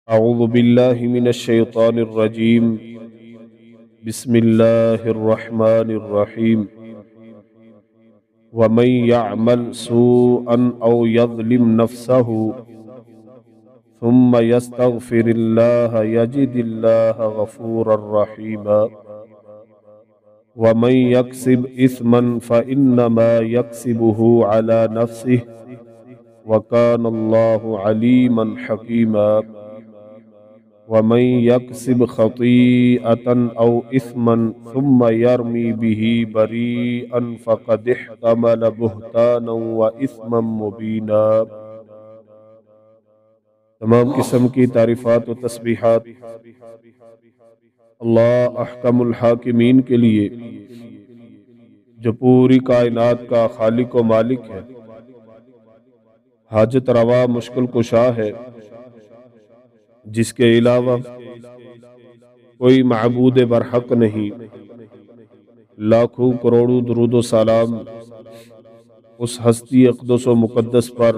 اعوذ باللہ من الشیطان الرجیم بسم اللہ الرحمن الرحیم ومن يعمل سوءا او يظلم نفسه ثم يستغفر الله يجد الله غفورا رحيما ومن يكسب اثما فانما يكسبه على نفسه وكان الله عليما حكيما ومن يكسب خطيئة أو إثما ثم يرمي به بريئا فقد احتمل بهتانا وإثما مبينا۔ تمام قسم کی تعریفات و تسبیحات اللہ احکم الحاکمین کے لیے جو پوری کائنات کا خالق و مالک ہے، حاجت روا مشکل کشا ہے، جس کے علاوہ کوئی معبود برحق نہیں۔ لاکھوں کروڑوں درود و سلام اس ہستی اقدس و مقدس پر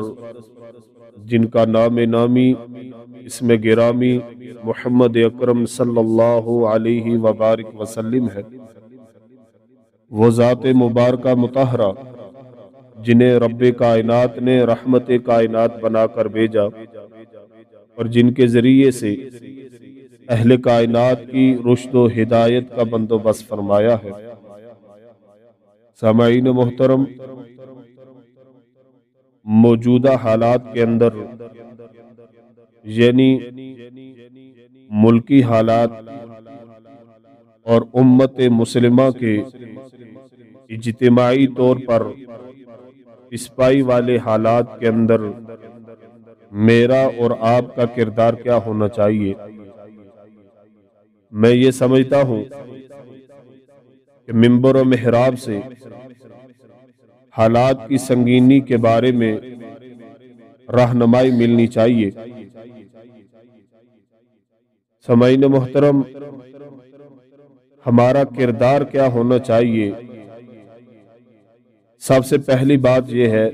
جن کا نام نامی اسم گرامی محمد اکرم صلی اللہ علیہ وبارک وسلم ہے۔ وہ ذات مبارکہ مطہرہ جنہیں رب کائنات نے رحمت کائنات بنا کر بھیجا اور جن کے ذریعے سے اہل کائنات کی رشد و ہدایت کا بندوبست فرمایا ہے۔ سامعین محترم، موجودہ حالات کے اندر یعنی ملکی حالات اور امت مسلمہ کے اجتماعی طور پر پسپائی والے حالات کے اندر میرا اور آپ کا کردار کیا ہونا چاہیے؟ میں یہ سمجھتا ہوں کہ منبر و محراب سے حالات کی سنگینی کے بارے میں رہنمائی ملنی چاہیے۔ سامعین محترم، ہمارا کردار کیا ہونا چاہیے؟ سب سے پہلی بات یہ ہے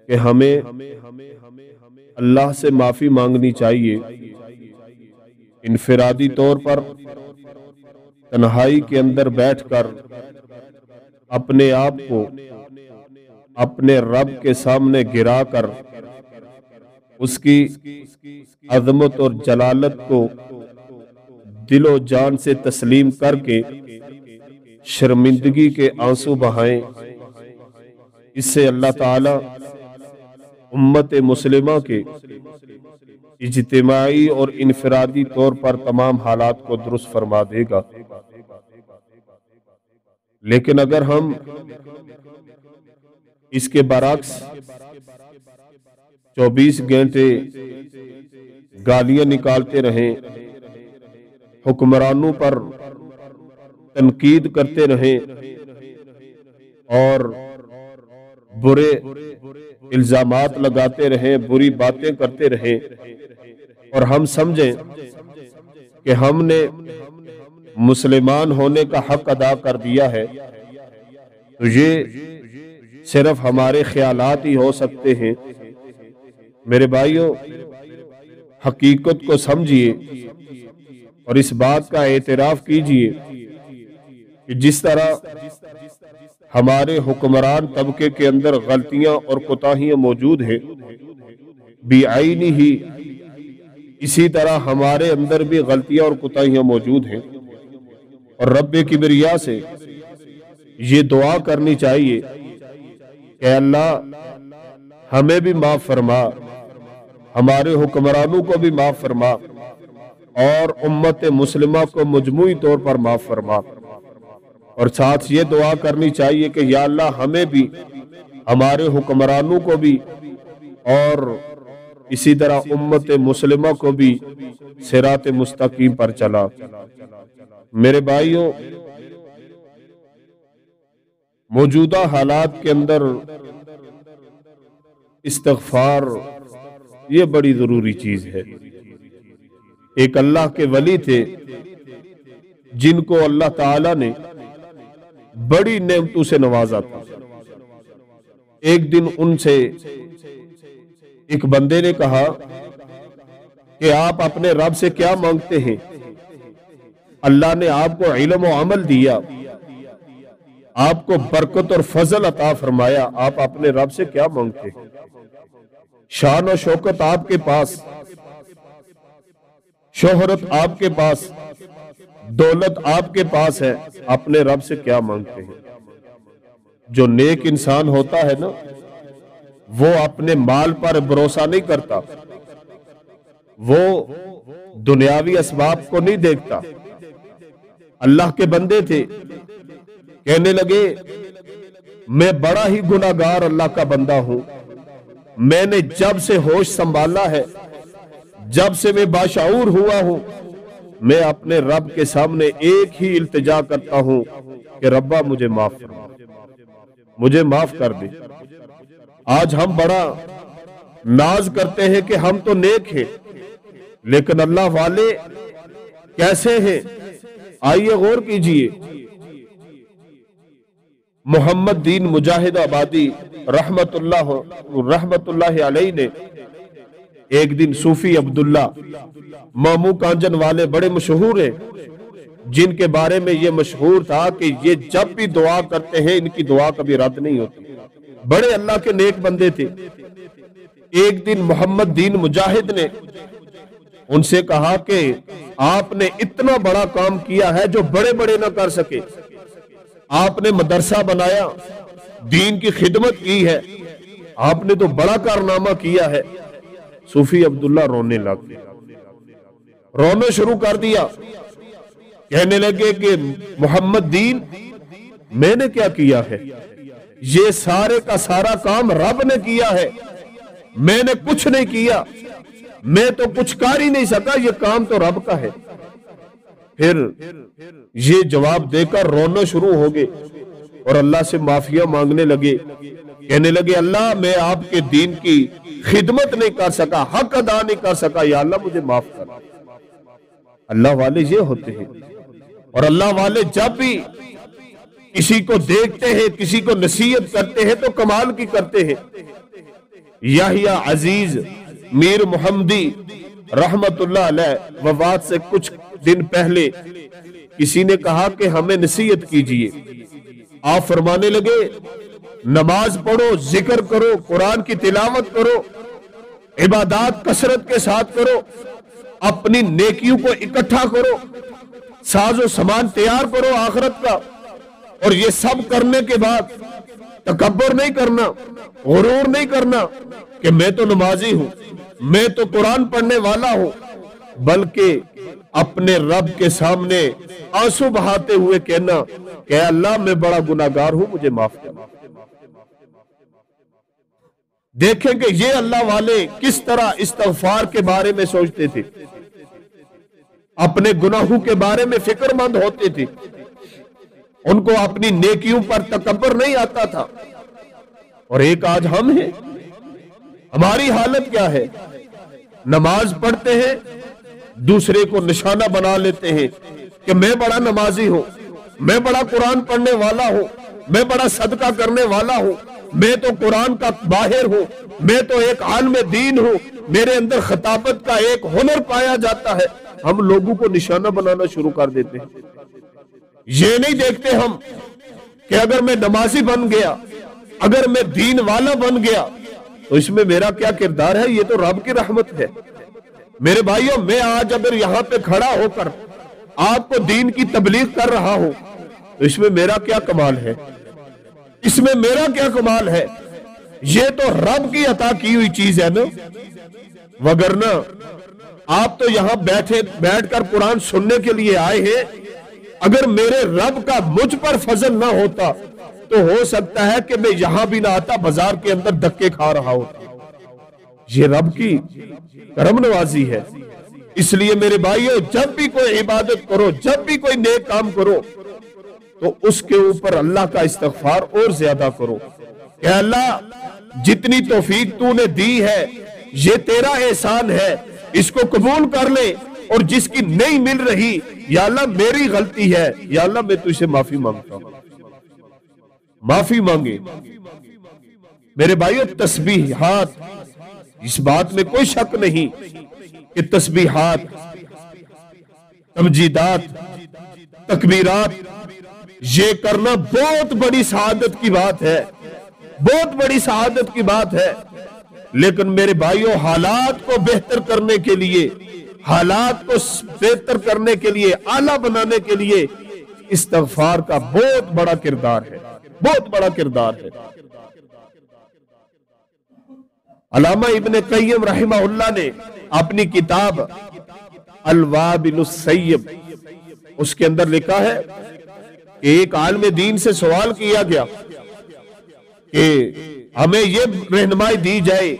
کہ ہمیں اللہ سے معافی مانگنی چاہیے، انفرادی طور پر تنہائی کے اندر بیٹھ کر اپنے آپ کو اپنے رب کے سامنے گرا کر اس کی عظمت اور جلالت کو دل و جان سے تسلیم کر کے شرمندگی کے آنسو بہائیں۔ اس سے اللہ تعالی امت مسلمہ کے اجتماعی اور انفرادی طور پر تمام حالات کو درست فرما دے گا۔ لیکن اگر ہم اس کے برعکس 24 گھنٹے گالیاں نکالتے رہیں، حکمرانوں پر تنقید کرتے رہیں اور برے الزامات لگاتے رہیں، بری باتیں کرتے رہیں، اور ہم سمجھیں کہ ہم نے مسلمان ہونے کا حق ادا کر دیا ہے، تو یہ صرف ہمارے خیالات ہی ہو سکتے ہیں۔ میرے بھائیوں، حقیقت کو سمجھیے اور اس بات کا اعتراف کیجیے کہ جس طرح ہمارے حکمران طبقے کے اندر غلطیاں اور کوتاہیاں موجود ہیں، بعینی ہی اسی طرح ہمارے اندر بھی غلطیاں اور کوتاہیاں موجود ہیں، اور رب کبریا سے یہ دعا کرنی چاہیے کہ اللہ ہمیں بھی معاف فرما، ہمارے حکمرانوں کو بھی معاف فرما، اور امت مسلمہ کو مجموعی طور پر معاف فرما، اور ساتھ یہ دعا کرنی چاہیے کہ یا اللہ ہمیں بھی، ہمارے حکمرانوں کو بھی، اور اسی طرح امت مسلمہ کو بھی صراط مستقیم پر چلا۔ میرے بھائیوں، موجودہ حالات کے اندر استغفار یہ بڑی ضروری چیز ہے۔ ایک اللہ کے ولی تھے جن کو اللہ تعالی نے بڑی نعمتوں سے نوازا تھا۔ ایک دن ان سے ایک بندے نے کہا کہ آپ اپنے رب سے کیا مانگتے ہیں؟ اللہ نے آپ کو علم و عمل دیا، آپ کو برکت اور فضل عطا فرمایا، آپ اپنے رب سے کیا مانگتے ہیں؟ شان و شوکت آپ کے پاس، شہرت آپ کے پاس، دولت آپ کے پاس ہے، اپنے رب سے کیا مانگتے ہیں؟ جو نیک انسان ہوتا ہے نا، وہ اپنے مال پر بھروسہ نہیں کرتا، وہ دنیاوی اسباب کو نہیں دیکھتا۔ اللہ کے بندے تھے، کہنے لگے میں بڑا ہی گناہگار اللہ کا بندہ ہوں، میں نے جب سے ہوش سنبھالا ہے، جب سے میں باشعور ہوا ہوں، میں اپنے رب کے سامنے ایک ہی التجا کرتا ہوں کہ ربا مجھے معاف فرما، مجھے معاف کر دے۔ آج ہم بڑا ناز کرتے ہیں کہ ہم تو نیک ہیں، لیکن اللہ والے کیسے ہیں؟ آئیے غور کیجئے۔ محمد دین مجاہد آبادی رحمت اللہ علیہ نے ایک دن صوفی عبداللہ مامو کانجن والے بڑے مشہور ہیں، جن کے بارے میں یہ مشہور تھا کہ یہ جب بھی دعا کرتے ہیں ان کی دعا کبھی رد نہیں ہوتی، بڑے اللہ کے نیک بندے تھے۔ ایک دن محمد دین مجاہد نے ان سے کہا کہ آپ نے اتنا بڑا کام کیا ہے جو بڑے بڑے نہ کر سکے، آپ نے مدرسہ بنایا، دین کی خدمت کی ہے، آپ نے تو بڑا کارنامہ کیا ہے۔ صوفی عبداللہ رونے لگ گئے، رونا شروع کر دیا، کہنے لگے کہ محمد دین میں نے کیا کیا ہے؟ یہ سارے کا سارا کام رب نے کیا ہے، میں نے کچھ نہیں کیا، میں تو کچھ کر ہی نہیں سکا، یہ کام تو رب کا ہے۔ پھر یہ جواب دے کر رونا شروع ہو گئے اور اللہ سے معافیاں مانگنے لگے، کہنے لگے اللہ میں آپ کے دین کی خدمت نہیں کر سکا، حق ادا نہیں کر سکا، یا اللہ مجھے معاف کر۔ اللہ والے یہ ہوتے ہیں، اور اللہ والے جب بھی کسی کو دیکھتے ہیں، کسی کو نصیحت کرتے ہیں تو کمال کی کرتے ہیں۔ یحییٰ عزیز میر محمدی رحمت اللہ علیہ وفات سے کچھ دن پہلے کسی نے کہا کہ ہمیں نصیحت کیجئے، آپ فرمانے لگے نماز پڑھو، ذکر کرو، قرآن کی تلاوت کرو، عبادات کثرت کے ساتھ کرو، اپنی نیکیوں کو اکٹھا کرو، ساز و سامان تیار کرو آخرت کا، اور یہ سب کرنے کے بعد تکبر نہیں کرنا، غرور نہیں کرنا کہ میں تو نمازی ہوں، میں تو قرآن پڑھنے والا ہوں، بلکہ اپنے رب کے سامنے آنسو بہاتے ہوئے کہنا کہ اللہ میں بڑا گناہگار ہوں، مجھے معاف کرنا۔ دیکھیں کہ یہ اللہ والے کس طرح استغفار کے بارے میں سوچتے تھے، اپنے گناہوں کے بارے میں فکر مند ہوتے تھے، ان کو اپنی نیکیوں پر تکبر نہیں آتا تھا۔ اور ایک آج ہم ہیں، ہماری حالت کیا ہے؟ نماز پڑھتے ہیں، دوسرے کو نشانہ بنا لیتے ہیں کہ میں بڑا نمازی ہوں، میں بڑا قرآن پڑھنے والا ہوں، میں بڑا صدقہ کرنے والا ہوں، میں تو قرآن کا باہر ہوں، میں تو ایک عالم دین ہوں، میرے اندر خطابت کا ایک ہنر پایا جاتا ہے۔ ہم لوگوں کو نشانہ بنانا شروع کر دیتے ہیں۔ یہ نہیں دیکھتے ہم کہ اگر میں نمازی بن گیا، اگر میں دین والا بن گیا تو اس میں میرا کیا کردار ہے؟ یہ تو رب کی رحمت ہے۔ میرے بھائیوں، میں آج اگر یہاں پہ کھڑا ہو کر آپ کو دین کی تبلیغ کر رہا ہوں تو اس میں میرا کیا کمال ہے؟ اس میں میرا کیا کمال ہے؟ یہ تو رب کی عطا کی ہوئی چیز ہے نا، وگرنہ آپ تو یہاں بیٹھ کر قرآن سننے کے لیے آئے ہیں۔ اگر میرے رب کا مجھ پر فضل نہ ہوتا تو ہو سکتا ہے کہ میں یہاں بھی نہ آتا، بازار کے اندر دھکے کھا رہا ہوتا۔ یہ رب کی کرم نوازی ہے۔ اس لیے میرے بھائیوں، جب بھی کوئی عبادت کرو، جب بھی کوئی نیک کام کرو تو اس کے اوپر اللہ کا استغفار اور زیادہ کرو کہ اللہ جتنی توفیق تو نے دی ہے یہ تیرا احسان ہے، اس کو قبول کر لے، اور جس کی نہیں مل رہی یا اللہ میری غلطی ہے، یا اللہ میں تجھ سے معافی مانگتا ہوں۔ معافی مانگے میرے بھائیوں، تسبیحات اس بات میں کوئی شک نہیں کہ تسبیحات، تمجیدات، تکبیرات یہ کرنا بہت بڑی سعادت کی بات ہے، بہت بڑی سعادت کی بات ہے، لیکن میرے بھائیوں حالات کو بہتر کرنے کے لیے، حالات کو بہتر کرنے کے لیے، اعلیٰ بنانے کے لیے استغفار کا بہت بڑا کردار ہے، بہت بڑا کردار ہے۔ علامہ ابن قیم رحمہ اللہ نے اپنی کتاب الوابل السیب اس کے اندر لکھا ہے کہ ایک عالم دین سے سوال کیا گیا کہ ہمیں یہ رہنمائی دی جائے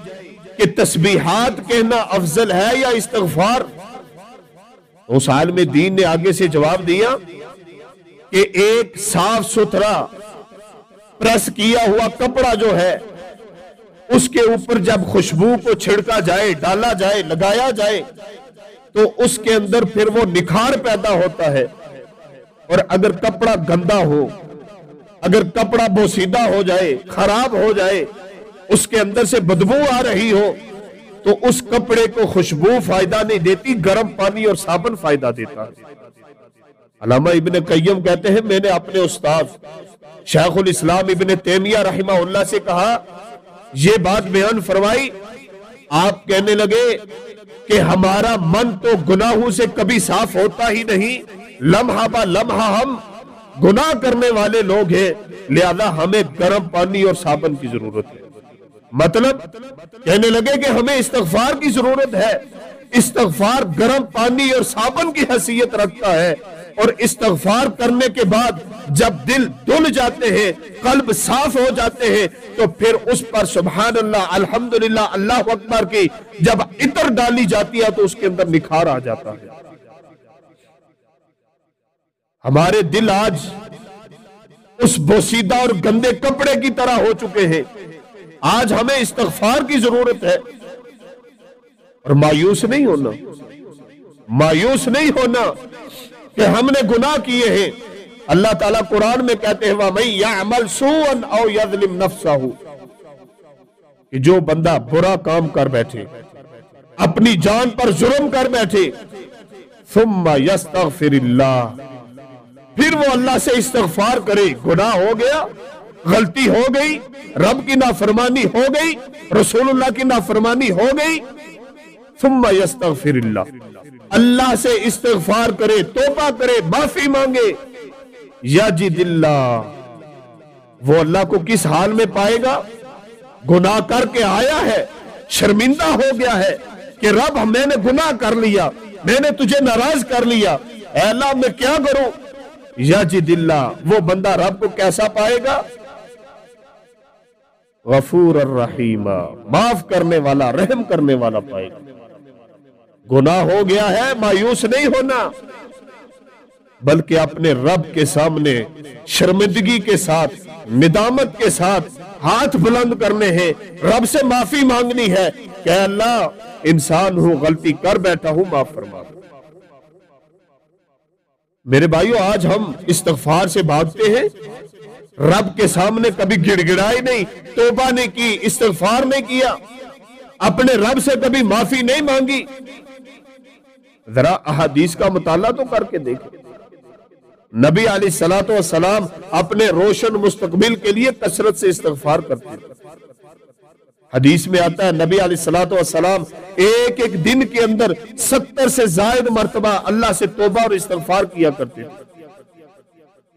کہ تسبیحات کہنا افضل ہے یا استغفار؟ اس عالم دین نے آگے سے جواب دیا کہ ایک صاف ستھرا پریس کیا ہوا کپڑا جو ہے اس کے اوپر جب خوشبو کو چھڑکا جائے، ڈالا جائے، لگایا جائے تو اس کے اندر پھر وہ نکھار پیدا ہوتا ہے، اور اگر کپڑا گندا ہو، اگر کپڑا بوسیدہ ہو جائے، خراب ہو جائے، اس کے اندر سے بدبو آ رہی ہو تو اس کپڑے کو خوشبو فائدہ نہیں دیتی، گرم پانی اور صابن فائدہ دیتا ہے۔ علامہ ابن قیم کہتے ہیں میں نے اپنے استاد شیخ الاسلام ابن تیمیہ رحمہ اللہ سے کہا، یہ بات بیان فرمائی، آپ کہنے لگے کہ ہمارا من تو گناہوں سے کبھی صاف ہوتا ہی نہیں، لمحہ با لمحہ ہم گناہ کرنے والے لوگ ہیں، لہذا ہمیں گرم پانی اور صابن کی ضرورت ہے۔ مطلب کہنے لگے کہ ہمیں استغفار کی ضرورت ہے، استغفار گرم پانی اور صابن کی حیثیت رکھتا ہے، اور استغفار کرنے کے بعد جب دل دھل جاتے ہیں، قلب صاف ہو جاتے ہیں، تو پھر اس پر سبحان اللہ، الحمدللہ، اللہ اکبر کی جب عطر ڈالی جاتی ہے تو اس کے اندر نکھار آ جاتا ہے۔ ہمارے دل آج اس بوسیدہ اور گندے کپڑے کی طرح ہو چکے ہیں، آج ہمیں استغفار کی ضرورت ہے، اور مایوس نہیں ہونا، مایوس نہیں ہونا کہ ہم نے گناہ کیے ہیں۔ اللہ تعالیٰ قرآن میں کہتے ہیں وَمَن يَعْمَلْ سُوءًا أَوْ يَظْلِمْ نَفْسَهُ، کہ جو بندہ برا کام کر بیٹھے، اپنی جان پر ظلم کر بیٹھے، ثُمَّ يَسْتَغْفِرِ اللَّهِ، پھر وہ اللہ سے استغفار کرے، گناہ ہو گیا، غلطی ہو گئی، رب کی نافرمانی ہو گئی، رسول اللہ کی نافرمانی ہو گئی، ثُمَّ يَسْتَغْفِرِ اللَّهِ، اللہ سے استغفار کرے، توبہ کرے، معافی مانگے، یجد اللہ، وہ اللہ کو کس حال میں پائے گا؟ گناہ کر کے آیا ہے، شرمندہ ہو گیا ہے کہ رب میں نے گناہ کر لیا، میں نے تجھے ناراض کر لیا، اے اللہ میں کیا کروں؟ یجد اللہ، وہ بندہ رب کو کیسا پائے گا؟ غفور الرحیم، معاف کرنے والا، رحم کرنے والا پائے گا۔ گناہ ہو گیا ہے، مایوس نہیں ہونا، بلکہ اپنے رب کے سامنے شرمندگی کے ساتھ، ندامت کے ساتھ ہاتھ بلند کرنے ہیں، رب سے معافی مانگنی ہے کہ اے اللہ انسان ہوں، غلطی کر بیٹھا ہوں، معاف فرما دو۔ میرے بھائیو، آج ہم استغفار سے بھاگتے ہیں، رب کے سامنے کبھی گڑ گڑائی نہیں، توبہ نہیں کی، استغفار نہیں کیا، اپنے رب سے کبھی معافی نہیں مانگی۔ ذرا احادیث کا مطالعہ تو کر کے دیکھیں، نبی علیہ الصلوۃ والسلام اپنے روشن مستقبل کے لیے کثرت سے استغفار کرتے ہیں۔ حدیث میں آتا ہے نبی علیہ الصلوۃ والسلام ایک ایک دن کے اندر 70 سے زائد مرتبہ اللہ سے توبہ اور استغفار کیا کرتے تھے۔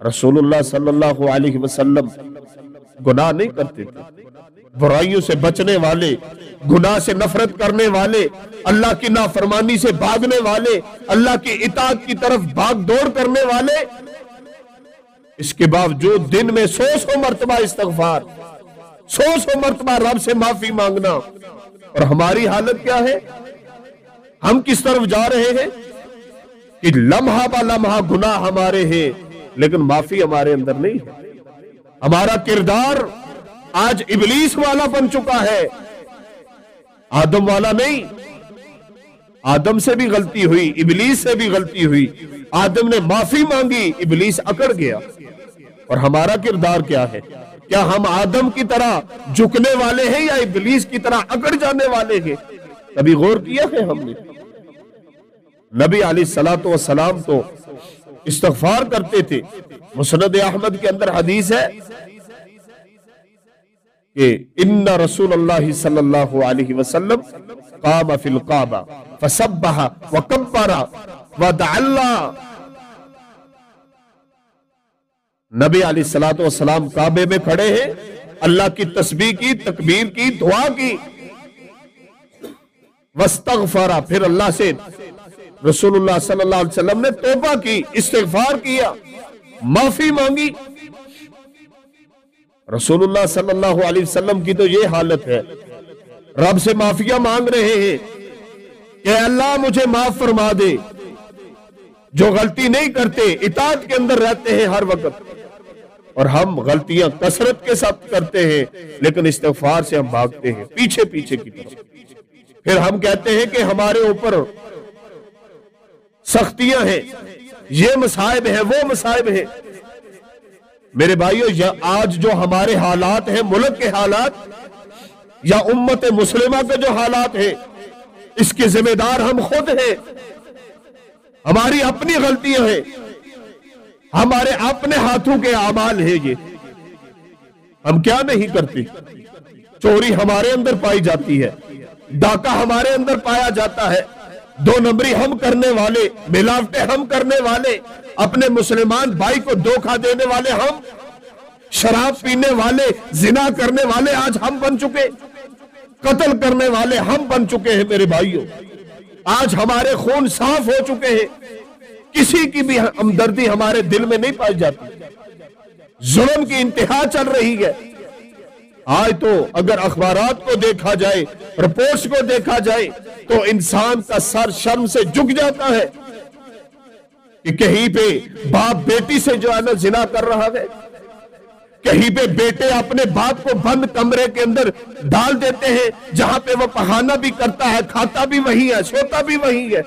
رسول اللہ صلی اللہ علیہ وسلم گناہ نہیں کرتے تھے، برائیوں سے بچنے والے، گناہ سے نفرت کرنے والے، اللہ کی نافرمانی سے بھاگنے والے، اللہ کی اطاعت کی طرف بھاگ دوڑ کرنے والے، اس کے باوجود دن میں 100 مرتبہ استغفار، 100 مرتبہ رب سے معافی مانگنا۔ اور ہماری حالت کیا ہے؟ ہم کس طرف جا رہے ہیں کہ لمحہ با لمحہ گناہ ہمارے ہیں، لیکن معافی ہمارے اندر نہیں ہے۔ ہمارا کردار آج ابلیس والا بن چکا ہے، آدم والا نہیں۔ آدم سے بھی غلطی ہوئی، ابلیس سے بھی غلطی ہوئی، آدم نے معافی مانگی، ابلیس اکڑ گیا۔ اور ہمارا کردار کیا ہے؟ کیا ہم آدم کی طرح جھکنے والے ہیں یا ابلیس کی طرح اکڑ جانے والے ہیں؟ کبھی غور کیا ہے ہم نے؟ نبی علیہ الصلوۃ والسلام تو استغفار کرتے تھے. مسند احمد کے اندر حدیث ہے کہ ان رسول اللہ صلی اللہ علیہ وسلم قام فی الکعبہ فسبح وکبر ودعا اللہ. نبی علیہ الصلوۃ والسلام کعبے میں کھڑے ہیں، اللہ کی تسبیح کی، تکبیر کی، دعا کی، واستغفر، پھر اللہ سے رسول اللہ صلی اللہ علیہ وسلم نے توبہ کی، استغفار کیا، معافی مانگی. رسول اللہ صلی اللہ علیہ وسلم کی تو یہ حالت ہے، رب سے معافیاں مانگ رہے ہیں کہ اللہ مجھے معاف فرما دے. جو غلطی نہیں کرتے، اطاعت کے اندر رہتے ہیں ہر وقت، اور ہم غلطیاں کثرت کے ساتھ کرتے ہیں لیکن استغفار سے ہم بھاگتے ہیں پیچھے پیچھے کی طرف. پھر ہم کہتے ہیں کہ ہمارے اوپر سختیاں ہیں، یہ مصائب ہیں، وہ مصائب ہیں. میرے بھائیو، آج جو ہمارے حالات ہیں، ملک کے حالات یا امت مسلمہ کے جو حالات ہیں، اس کے ذمہ دار ہم خود ہیں. ہماری اپنی غلطیاں ہیں، ہمارے اپنے ہاتھوں کے اعمال ہیں. یہ ہم کیا نہیں کرتے؟ چوری ہمارے اندر پائی جاتی ہے، ڈاکہ ہمارے اندر پایا جاتا ہے، دو نمبری ہم کرنے والے، ملاوٹیں ہم کرنے والے، اپنے مسلمان بھائی کو دھوکہ دینے والے ہم، شراب پینے والے، زنا کرنے والے آج ہم بن چکے، قتل کرنے والے ہم بن چکے ہیں. میرے بھائیوں، آج ہمارے خون صاف ہو چکے ہیں، کسی کی بھی ہمدردی ہمارے دل میں نہیں پائی جاتی، ظلم کی انتہا چل رہی ہے. آج تو اگر اخبارات کو دیکھا جائے، رپورٹس کو دیکھا جائے، تو انسان کا سر شرم سے جھک جاتا ہے کہ کہیں پہ باپ بیٹی سے جو ہے نا زنا کر رہا ہے، کہیں پہ بیٹے اپنے باپ کو بند کمرے کے اندر ڈال دیتے ہیں جہاں پہ وہ پخانہ بھی کرتا ہے، کھاتا بھی وہی ہے، سوتا بھی وہی ہے.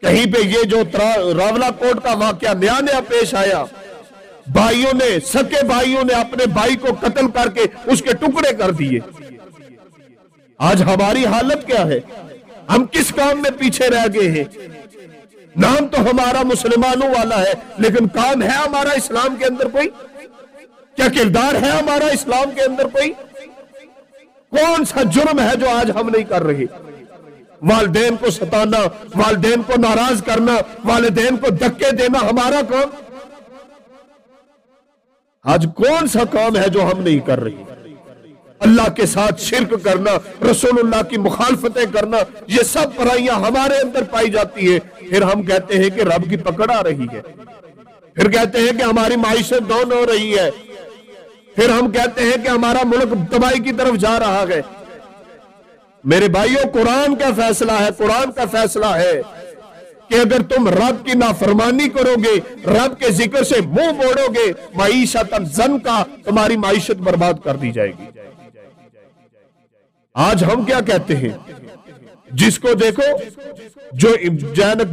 کہیں پہ یہ جو راولہ کوٹ کا واقعہ نیا پیش آیا، بھائیوں نے، سکے بھائیوں نے اپنے بھائی کو قتل کر کے اس کے ٹکڑے کر دیے. آج ہماری حالت کیا ہے؟ ہم کس کام میں پیچھے رہ گئے ہیں؟ نام تو ہمارا مسلمانوں والا ہے، لیکن کام ہے ہمارا اسلام کے اندر کوئی؟ کیا کردار ہے ہمارا اسلام کے اندر کوئی؟ کون سا جرم ہے جو آج ہم نہیں کر رہے؟ والدین کو ستانا، والدین کو ناراض کرنا، والدین کو دھکے دینا ہمارا کام؟ آج کون سا کام ہے جو ہم نہیں کر رہے؟ اللہ کے ساتھ شرک کرنا، رسول اللہ کی مخالفتیں کرنا، یہ سب برائیاں ہمارے اندر پائی جاتی ہے. پھر ہم کہتے ہیں کہ رب کی پکڑ آ رہی ہے، پھر کہتے ہیں کہ ہماری معیشت ڈاؤن ہو رہی ہے، پھر ہم کہتے ہیں کہ ہمارا ملک تباہی کی طرف جا رہا ہے. میرے بھائیوں، قرآن کا فیصلہ ہے، قرآن کا فیصلہ ہے کہ اگر تم رب کی نافرمانی کرو گے، رب کے ذکر سے منہ موڑو گے، معیشت زنکا، تمہاری معیشت برباد کر دی جائے گی. آج ہم کیا کہتے ہیں؟ جس کو دیکھو، جو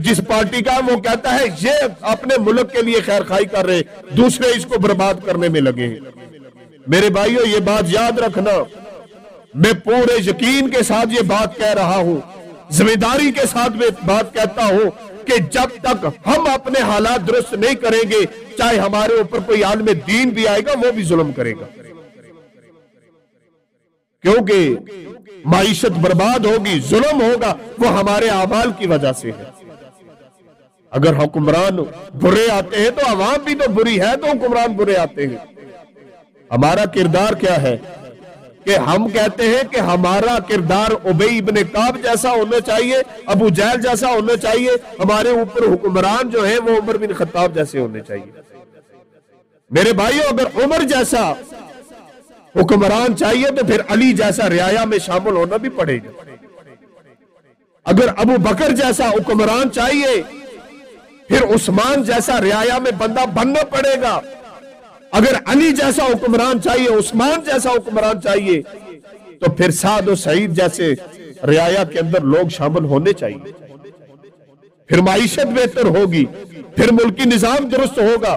جس پارٹی کا وہ کہتا ہے یہ اپنے ملک کے لیے خیر خواہی کر رہے، دوسرے اس کو برباد کرنے میں لگے ہیں. میرے بھائیوں، یہ بات یاد رکھنا، میں پورے یقین کے ساتھ یہ بات کہہ رہا ہوں، ذمہ داری کے ساتھ میں بات کہتا ہوں کہ جب تک ہم اپنے حالات درست نہیں کریں گے، چاہے ہمارے اوپر کوئی عالم دین بھی آئے گا، وہ بھی ظلم کرے گا، کیونکہ معیشت برباد ہوگی، ظلم ہوگا، وہ ہمارے اعمال کی وجہ سے ہے. اگر حکمران برے آتے ہیں تو عوام بھی تو بری ہے، تو حکمران برے آتے ہیں. ہمارا کردار کیا ہے کہ ہم کہتے ہیں کہ ہمارا کردار ابی ابن کعب جیسا ہونا چاہیے، ابو جہل جیسا ہونا چاہیے، ہمارے اوپر حکمران جو ہیں وہ عمر بن خطاب جیسے ہونے چاہیے. میرے بھائیوں، اگر عمر جیسا حکمران چاہیے تو پھر علی جیسا رعایا میں شامل ہونا بھی پڑے گا. اگر ابو بکر جیسا حکمران چاہیے، پھر عثمان جیسا رعایا میں بندہ بننا پڑے گا. اگر علی جیسا حکمران چاہیے، عثمان جیسا حکمران چاہیے، تو پھر سعد و سعید جیسے رعایا کے اندر لوگ شامل ہونے چاہیے. پھر معیشت بہتر ہوگی، پھر ملکی نظام درست ہوگا.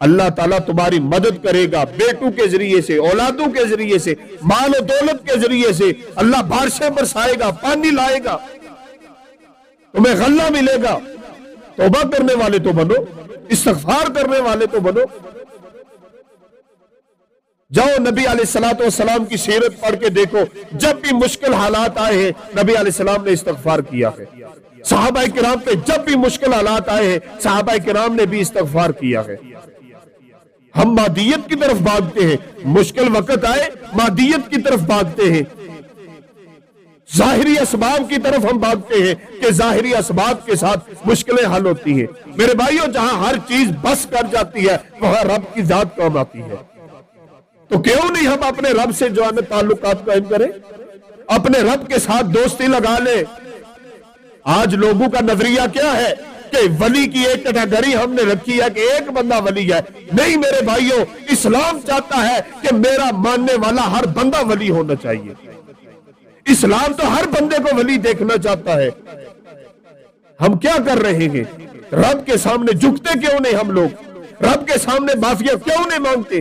اللہ تعالیٰ تمہاری مدد کرے گا، بیٹوں کے ذریعے سے، اولادوں کے ذریعے سے، مال و دولت کے ذریعے سے اللہ بارشیں برسائے گا، پانی لائے گا، تمہیں غلہ ملے گا۔ توبہ کرنے والے تو بنو، استغفار کرنے والے تو بنو۔ جاؤ نبی علیہ الصلوۃ والسلام کی سیرت پڑھ کے دیکھو، جب بھی مشکل حالات آئے ہیں نبی علیہ السلام نے استغفار کیا ہے۔ صحابہ کرام پہ جب بھی مشکل حالات آئے ہیں صحابہ کرام نے بھی استغفار کیا ہے۔ ہم مادیت کی طرف بھاگتے ہیں، مشکل وقت آئے مادیت کی طرف بھاگتے ہیں، ظاہری اسباب کی طرف ہم بھاگتے ہیں کہ ظاہری اسباب کے ساتھ مشکلیں حل ہوتی ہیں۔ میرے بھائیوں، جہاں ہر چیز بس کر جاتی ہے وہاں رب کی ذات کام آتی ہے۔ تو کیوں نہیں ہم اپنے رب سے جو ہے تعلقات قائم کریں، اپنے رب کے ساتھ دوستی لگا لیں۔ آج لوگوں کا نظریہ کیا ہے کہ ولی کی ایک کیٹیگری ہم نے رکھی ہے کہ ایک بندہ ولی ہے۔ نہیں میرے بھائیوں، اسلام چاہتا ہے کہ میرا ماننے والا ہر بندہ ولی ہونا چاہیے۔ اسلام تو ہر بندے کو ولی دیکھنا چاہتا ہے۔ ہم کیا کر رہے ہیں؟ رب کے سامنے جھکتے کیوں نہیں ہم لوگ؟ رب کے سامنے معافی کیوں نہیں مانگتے؟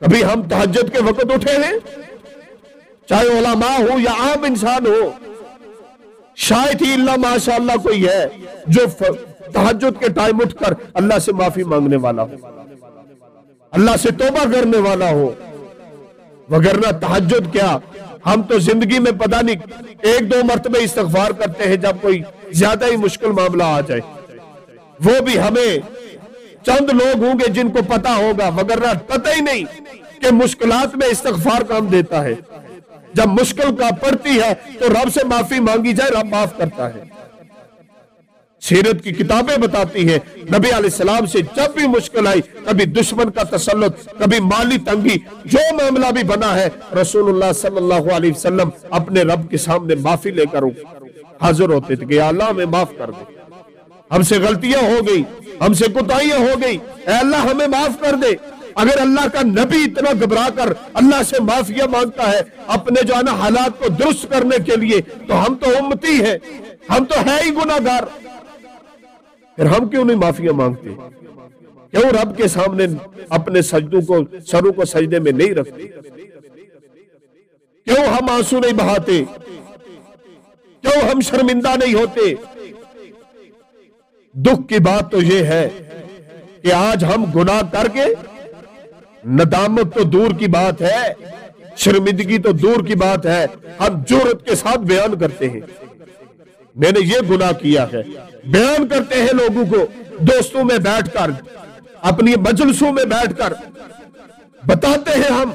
کبھی ہم تہجد کے وقت اٹھے ہیں، چاہے علماء ہو یا عام انسان ہو؟ شاید ہی اللہ ماشاء اللہ کوئی ہے جو تہجد کے ٹائم اٹھ کر اللہ سے معافی مانگنے والا ہو، اللہ سے توبہ کرنے والا ہو۔ وگرنہ تہجد کیا، ہم تو زندگی میں پتہ نہیں ایک دو مرتبہ استغفار کرتے ہیں جب کوئی زیادہ ہی مشکل معاملہ آ جائے، وہ بھی ہمیں چند لوگ ہوں گے جن کو پتہ ہوگا، وگرنہ پتہ ہی نہیں کہ مشکلات میں استغفار کام دیتا ہے۔ جب مشکل کا پڑتی ہے تو رب سے معافی مانگی جائے، رب معاف کرتا ہے۔ سیرت کی کتابیں بتاتی ہیں نبی علیہ السلام سے جب بھی مشکل آئی، کبھی دشمن کا تسلط، کبھی مالی تنگی، جو معاملہ بھی بنا ہے، رسول اللہ صلی اللہ علیہ وسلم اپنے رب کے سامنے معافی لے کر حاضر ہوتے تھے کہ یا اللہ ہمیں معاف کر دے، ہم سے غلطیاں ہو گئی، ہم سے کوتاہیاں ہو گئی، اے اللہ ہمیں معاف کر دے۔ اگر اللہ کا نبی اتنا گھبرا کر اللہ سے معافیاں مانگتا ہے اپنے جو ہے نا حالات کو درست کرنے کے لیے، تو ہم تو امتی ہیں، ہم تو ہے ہی گناہگار، پھر ہم کیوں نہیں معافیاں مانگتے؟ کیوں رب کے سامنے اپنے سجدوں کو، سروں کو سجدے میں نہیں رکھتے؟ کیوں ہم آنسو نہیں بہاتے؟ کیوں ہم شرمندہ نہیں ہوتے؟ دکھ کی بات تو یہ ہے کہ آج ہم گناہ کر کے، ندامت تو دور کی بات ہے، شرمندگی تو دور کی بات ہے، ہم جرأت کے ساتھ بیان کرتے ہیں میں نے یہ گناہ کیا ہے، بیان کرتے ہیں لوگوں کو، دوستوں میں بیٹھ کر، اپنی مجلسوں میں بیٹھ کر بتاتے ہیں ہم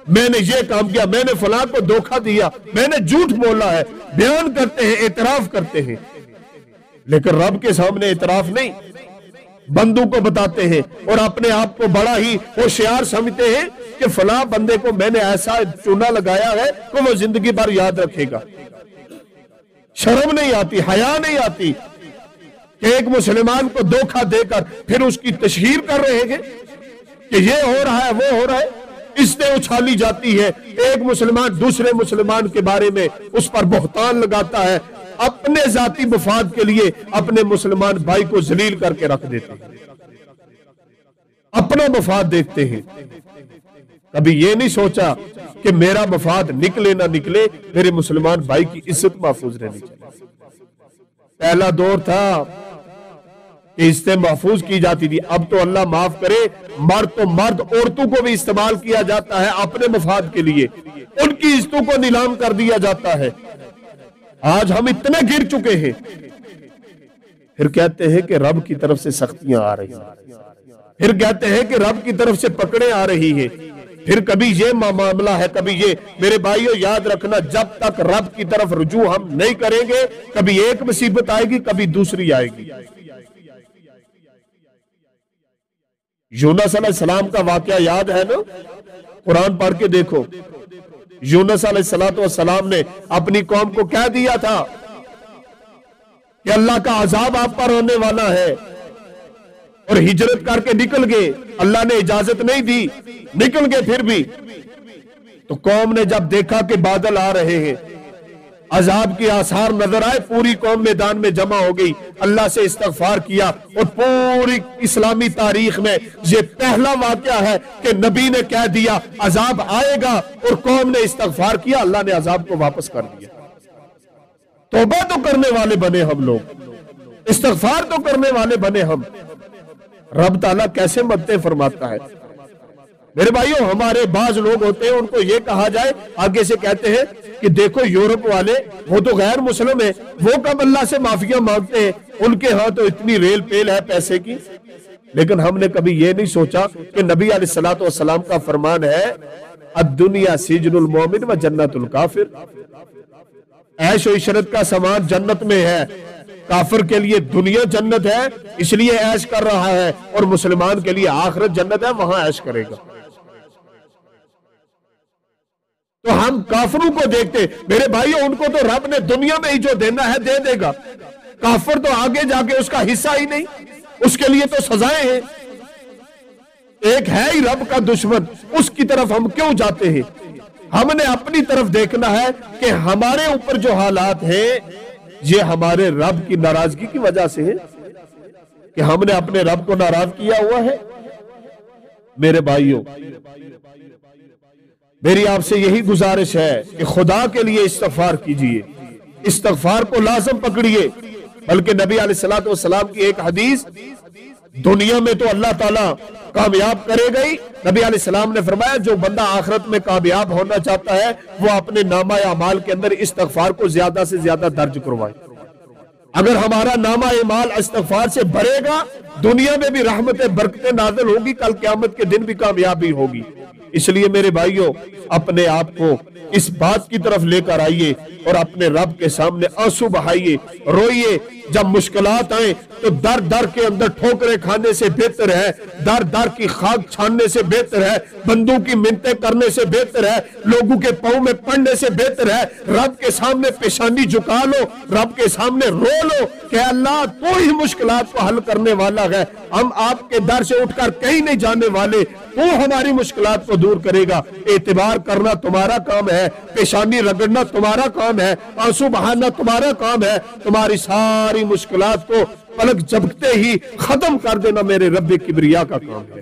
میں نے یہ کام کیا، میں نے فلاں کو دھوکہ دیا، میں نے جھوٹ بولا ہے، بیان کرتے ہیں، اعتراف کرتے ہیں، لیکن رب کے سامنے اعتراف نہیں، بندوں کو بتاتے ہیں اور اپنے آپ کو بڑا ہی ہوشیار سمجھتے ہیں کہ فلاں بندے کو میں نے ایسا چونا لگایا ہے کہ وہ زندگی بھر یاد رکھے گا۔ شرم نہیں آتی، حیا نہیں آتی کہ ایک مسلمان کو دھوکہ دے کر پھر اس کی تشہیر کر رہے ہیں کہ یہ ہو رہا ہے وہ ہو رہا ہے، اس نے اچھالی جاتی ہے، ایک مسلمان دوسرے مسلمان کے بارے میں اس پر بہتان لگاتا ہے، اپنے ذاتی مفاد کے لیے اپنے مسلمان بھائی کو ذلیل کر کے رکھ دیتے ہیں، اپنا مفاد دیکھتے ہیں۔ کبھی یہ نہیں سوچا کہ میرا مفاد نکلے نہ نکلے، میرے مسلمان بھائی کی عزت محفوظ رہنی چاہیے۔ پہلا دور تھا کہ عزتیں محفوظ کی جاتی تھی، اب تو اللہ معاف کرے مرد تو مرد، عورتوں کو بھی استعمال کیا جاتا ہے اپنے مفاد کے لیے، ان کی عزتوں کو نیلام کر دیا جاتا ہے۔ آج ہم اتنے گر چکے ہیں، پھر کہتے ہیں کہ رب کی طرف سے سختیاں آ رہی ہیں، پھر کہتے ہیں کہ رب کی طرف سے پکڑیں آ رہی ہیں، پھر کبھی یہ معاملہ ہے، کبھی یہ۔ میرے بھائیوں یاد رکھنا، جب تک رب کی طرف رجوع ہم نہیں کریں گے، کبھی ایک مصیبت آئے گی، کبھی دوسری آئے گی۔ یونس علیہ السلام کا واقعہ یاد ہے نا؟ قرآن پڑھ کے دیکھو، یونس علیہ السلام نے اپنی قوم کو کہہ دیا تھا کہ اللہ کا عذاب آپ پر ہونے والا ہے، اور ہجرت کر کے نکل گئے، اللہ نے اجازت نہیں دی، نکل گئے۔ پھر بھی تو قوم نے جب دیکھا کہ بادل آ رہے ہیں، عذاب کی آثار نظر آئے، پوری قوم میدان میں جمع ہو گئی، اللہ سے استغفار کیا، اور پوری اسلامی تاریخ میں یہ پہلا واقعہ ہے کہ نبی نے کہہ دیا عذاب آئے گا، اور قوم نے استغفار کیا، اللہ نے عذاب کو واپس کر دیا۔ توبہ تو کرنے والے بنے ہم لوگ، استغفار تو کرنے والے بنے ہم۔ رب تعالیٰ کیسے مددیں فرماتا ہے۔ میرے بھائیوں، ہمارے بعض لوگ ہوتے ہیں، ان کو یہ کہا جائے، آگے سے کہتے ہیں کہ دیکھو یورپ والے، وہ تو غیر مسلم ہیں، وہ کب اللہ سے معافیاں مانگتے ہیں، ان کے ہاں تو اتنی ریل پیل ہے پیسے کی۔ لیکن ہم نے کبھی یہ نہیں سوچا کہ نبی علیہ السلام کا فرمان ہے، الدنیا سجن المومن و جنت الکافر، عیش و عشرت کا سامان جنت میں ہے، کافر کے لیے دنیا جنت ہے اس لیے عیش کر رہا ہے، اور مسلمان کے لیے آخرت جنت ہے، وہاں عیش کرے گا۔ تو ہم کافروں کو دیکھتے، میرے بھائیوں، ان کو تو رب نے دنیا میں ہی جو دینا ہے دے دے گا، کافر تو آگے جا کے اس کا حصہ ہی نہیں، اس کے لیے تو سزائیں ہیں۔ ایک ہے ہی رب کا دشمن، اس کی طرف ہم کیوں جاتے ہیں؟ ہم نے اپنی طرف دیکھنا ہے کہ ہمارے اوپر جو حالات ہیں یہ ہمارے رب کی ناراضگی کی وجہ سے ہے، کہ ہم نے اپنے رب کو ناراض کیا ہوا ہے۔ میرے بھائیوں، میری آپ سے یہی گزارش ہے کہ خدا کے لیے استغفار کیجئے، استغفار کو لازم پکڑیے۔ بلکہ نبی علیہ السلام کی ایک حدیث، دنیا میں تو اللہ تعالیٰ کامیاب کرے گئی، نبی علیہ السلام نے فرمایا جو بندہ آخرت میں کامیاب ہونا چاہتا ہے وہ اپنے نامہ اعمال کے اندر استغفار کو زیادہ سے زیادہ درج کروائے۔ اگر ہمارا نامہ اعمال استغفار سے بھرے گا، دنیا میں بھی رحمت برکتیں نازل ہوگی، کل قیامت کے دن بھی کامیابی ہوگی۔ اس لیے میرے بھائیوں، اپنے آپ کو اس بات کی طرف لے کر آئیے اور اپنے رب کے سامنے آنسو بہائیے، روئیے۔ جب مشکلات آئیں تو در در کے اندر ٹھوکریں کھانے سے بہتر ہے، در در کی خاک چھاننے سے بہتر ہے، بندوں کی منتیں کرنے سے بہتر ہے، لوگوں کے پاؤں میں پڑنے سے بہتر ہے رب کے سامنے پیشانی جھکا لو، رب کے سامنے رو لو کہ اللہ تو ہی مشکلات کو حل کرنے والا ہے، ہم آپ کے در سے اٹھ کر کہیں نہیں جانے والے، تو ہماری مشکلات کو دور کرے گا۔ اعتبار کرنا تمہارا کام ہے، پیشانی رگڑنا تمہارا کام ہے، آنسو بہانا تمہارا کام ہے، تمہاری ساری مشکلات کو پلک جھپکتے ہی ختم کر دینا میرے رب کبریا کا کام ہے۔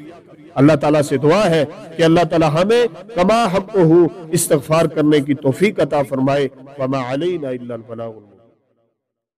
اللہ تعالیٰ سے دعا ہے کہ اللہ تعالیٰ ہمیں کما حقہ استغفار کرنے کی توفیق عطا فرمائے۔ وما علینا الا البلاغ۔